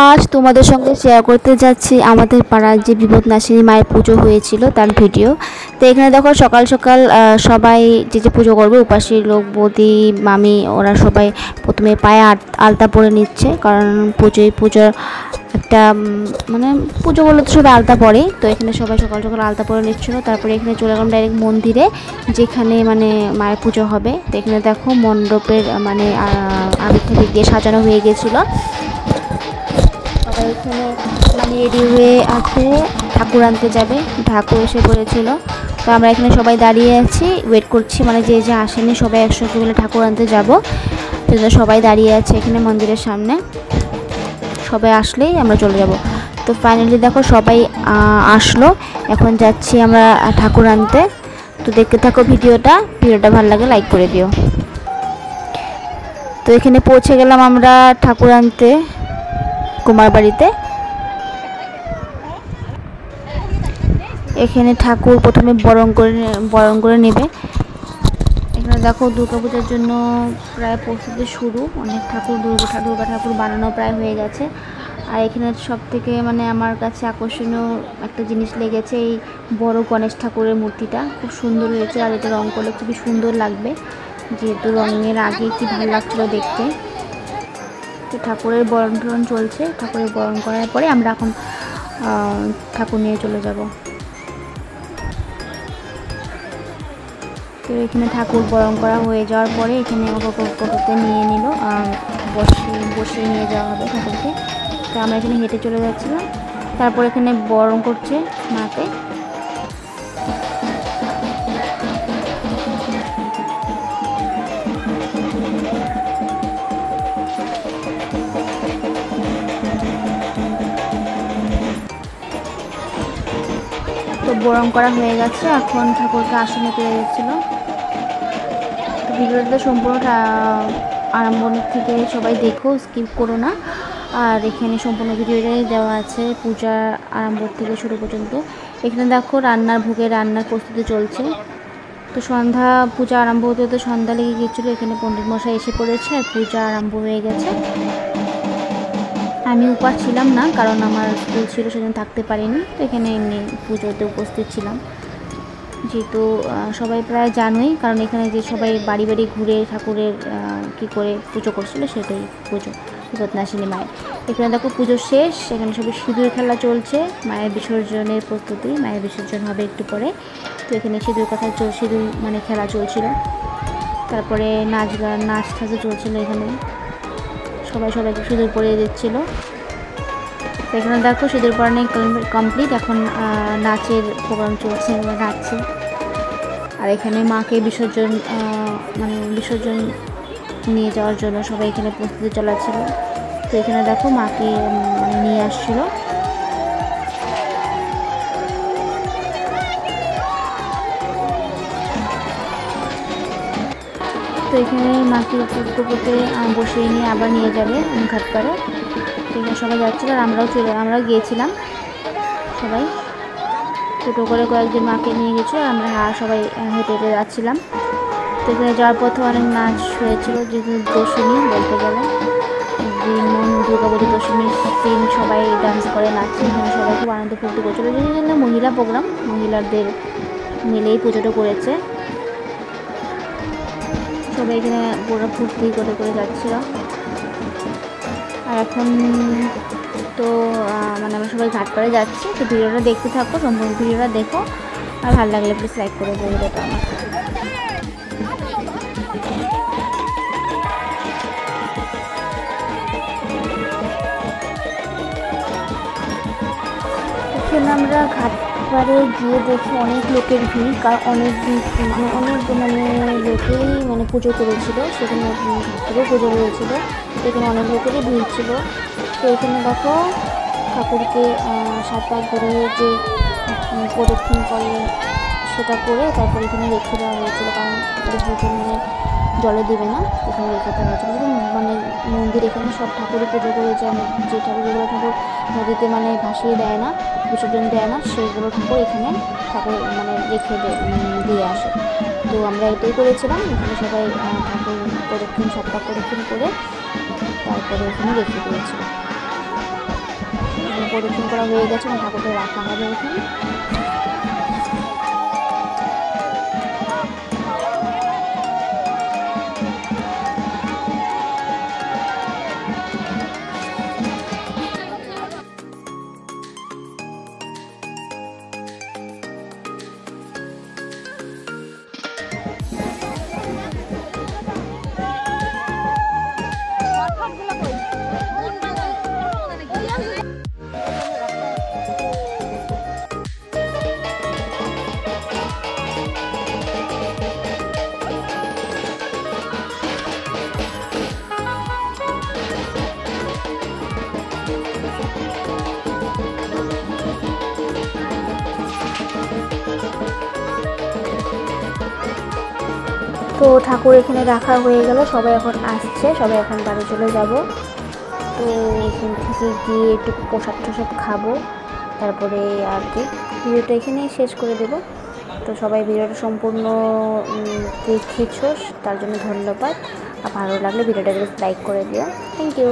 আজ তোমাদের সঙ্গে শেয়ার করতে যাচ্ছি আমাদের পাড়ার যে বিপদনাশিনী মায়ের পুজো হয়েছিল তার ভিডিও। তো এখানে দেখো সকাল সকাল সবাই যে পুজো করবে, উপাসী লোক, বৌদি, মামি, ওরা সবাই প্রথমে পায়ে আলতা পরে নিচ্ছে, কারণ পুজোর একটা মানে পুজো করলে তো সবাই আলতা পরে। তো এখানে সবাই সকাল সকাল আলতা পরে নিচ্ছিলো। তারপরে এখানে চলে গেলাম ডাইরেক্ট মন্দিরে, যেখানে মানে মায়ের পুজো হবে। তো এখানে দেখো মণ্ডপের মানে আবির টাবির দিয়ে সাজানো হয়ে গেছিলো। এখানে মানে রেডি হয়ে আছে, ঠাকুর আনতে যাবে, ঠাকুর এসে পড়েছিল। তো আমরা এখানে সবাই দাঁড়িয়ে আছি, ওয়েট করছি, মানে যে আসেনি সবাই একসাথে মিলে ঠাকুর আনতে যাব। সেজন্য সবাই দাঁড়িয়ে আছে এখানে মন্দিরের সামনে, সবাই আসলেই আমরা চলে যাব। তো ফাইনালি দেখো সবাই আসলো, এখন যাচ্ছি আমরা ঠাকুর আনতে। তো দেখতে থাকো ভিডিওটা ভালো লাগে লাইক করে দিও। তো এখানে পৌঁছে গেলাম আমরা ঠাকুর আনতে কুমার বাড়িতে। এখানে ঠাকুর প্রথমে বরণ করে নেবে। এখানে দেখো দুর্গাপূজার জন্য প্রায় প্রস্তুতি শুরু, অনেক ঠাকুর দুর্গা ঠাকুর বানানো প্রায় হয়ে গেছে। আর এখানে সব থেকে মানে আমার কাছে আকর্ষণীয় একটা জিনিস লেগেছে, এই বড় গণেশ ঠাকুরের মূর্তিটা খুব সুন্দর হয়েছে। আর এটা রং করলে খুবই সুন্দর লাগবে, যেহেতু রঙের আগে কি ভালো লাগছিলো দেখতে। তো ঠাকুরের বরণ চলছে, ঠাকুরের বরণ করার পরে আমরা এখন ঠাকুর নিয়ে চলে যাব। তো এখানে ঠাকুর বরণ করা হয়ে যাওয়ার পরে এখানে টোটোতে নিয়ে নিল, বসিয়ে নিয়ে যাওয়া হবে ঠাকুরকে। তো আমরা এখানে হেঁটে চলে যাচ্ছিলাম। তারপর এখানে বরণ করছে মাকে। তো বরণ করা হয়ে গেছে, এখন ঠাকুরকে আসনে তুলে যাচ্ছিল। তো ভিডিওটা সম্পূর্ণ আরম্ভ থেকে সবাই দেখো, স্কিপ করো না। আর এখানে সম্পূর্ণ ভিডিওটাই দেওয়া আছে পূজা আরম্ভ থেকে শুরু পর্যন্ত। এখানে দেখো ভোগের রান্নার প্রস্তুতি চলছে। তো পূজা আরম্ভ হতে হতে সন্ধ্যা লেগে গিয়েছিলো। এখানে পণ্ডিত মশাই এসে পড়েছে আর পূজা আরম্ভ হয়ে গেছে। আমি উপাস ছিলাম না, কারণ আমার স্কুল ছিল, সেদিন থাকতে পারিনি। তো এখানে এমনি পুজোতে উপস্থিত ছিলাম, যেহেতু সবাই প্রায় জানোই, কারণ এখানে যে সবাই বাড়ি বাড়ি ঘুরে ঠাকুরের কী করে পুজো করছিল সেটাই পুজো বিপদনাশিনী মায়ের। এখানে দেখো পুজো শেষ, এখানে সবাই সিঁদুর খেলা চলছে, মায়ের বিসর্জনের প্রস্তুতি, মায়ের বিসর্জন হবে একটু পরে। তো এখানে সিঁদুর মানে খেলা চলছিল, তারপরে নাচ ঠাচও চলছিল। এখানে সবাইকে সিঁদুর পরিয়ে দিচ্ছিল। তো এখানে দেখো সিঁদুর পরানো কমপ্লিট, এখন নাচের প্রোগ্রাম চলছে, নাচছে। আর এখানে মাকে বিসর্জন নিয়ে যাওয়ার জন্য সবাই এখানে প্রস্তুতি চালাচ্ছিল। তো এখানে দেখো মাকে নিয়ে আসছিল। তো এখানে মাকে উপরে বসিয়ে নিয়ে আবার নিয়ে যাবে ঘাট পাড়ে। এখানে সবাই যাচ্ছিল আর আমরাও গিয়েছিলাম। সবাই ছোটো করে কয়েকজন মাকে নিয়ে গেছিলো, আমরা সবাই হেঁটে হেঁটে যাচ্ছিলাম। তো এখানে যাওয়ার পথে অনেক নাচ হয়েছিল, যেহেতু দশমী বলতে গেলে দুর্গাপুজো দশমীর দিন সবাই ডান্স করে নাচছে। এখানে সবাই খুব আনন্দ ফুর্তি করছিলো, যেহেতু মহিলা প্রোগ্রাম, মহিলাদের মিলেই পুজোটা করেছে। সবাই এখানে পুরো ফুর্তি করে যাচ্ছিল। আর এখন তো আমরা সবাই ঘাট পাড়ে যাচ্ছি। তো ভিডিওটা দেখতে থাকো, সম্পূর্ণ ভিডিওটা দেখো, আর ভালো লাগলে প্লিজ লাইক করে দেবো ভিডিওটা আমার। এখানে আমরা ঘাট পাড়ে গিয়ে দেখি অনেক লোকের ভিড়, কারণ অনেক লোকেরই পুজো করেছিল, সেখানে ঠাকুরও পুজো হয়েছিল, এখানে অনেক লোকেরই ভিড় ছিল। তো এখানে দেখো ঠাকুরকে 7 পাক ধরে যে প্রদক্ষিণ করে সেটা করে তারপর এখানে রেখে দেওয়া হয়েছিল, কারণ জলে দেবে না, এখানে রেখে দেওয়া হয়েছিল। মন্দির এখানে সব ঠাকুরই পুজো করে, যে ঠাকুরগুলো ঠাকুর নদীতে ভাসিয়ে দেয় না, বিসর্জন দেয় না, সেগুলো ঠাকুর এখানে রেখে দিয়ে আসে। তো আমরা এটাই করেছিলাম, এখানে সবাই ঠাকুর 7 পাক প্রদক্ষিণ করে তারপরে এখানে রেখে দিয়েছিল। প্রদক্ষিণ করা হয়ে গেছে, ঠাকুরকে রাখা হবে এখানে। তো ঠাকুর এখানে রাখা হয়ে গেল, সবাই এখন আসছে, সবাই এখন বাড়ি চলে যাব। তো এখান থেকে গিয়ে একটু প্রসাদ টসাদ খাবো, তারপরে আর কি ভিডিওটা এখানেই শেষ করে দেব। তো সবাই ভিডিওটা সম্পূর্ণ দেখেছো, তার জন্য ধন্যবাদ। আর ভালো লাগলে ভিডিওটাকে লাইক করে দিও। Thank you.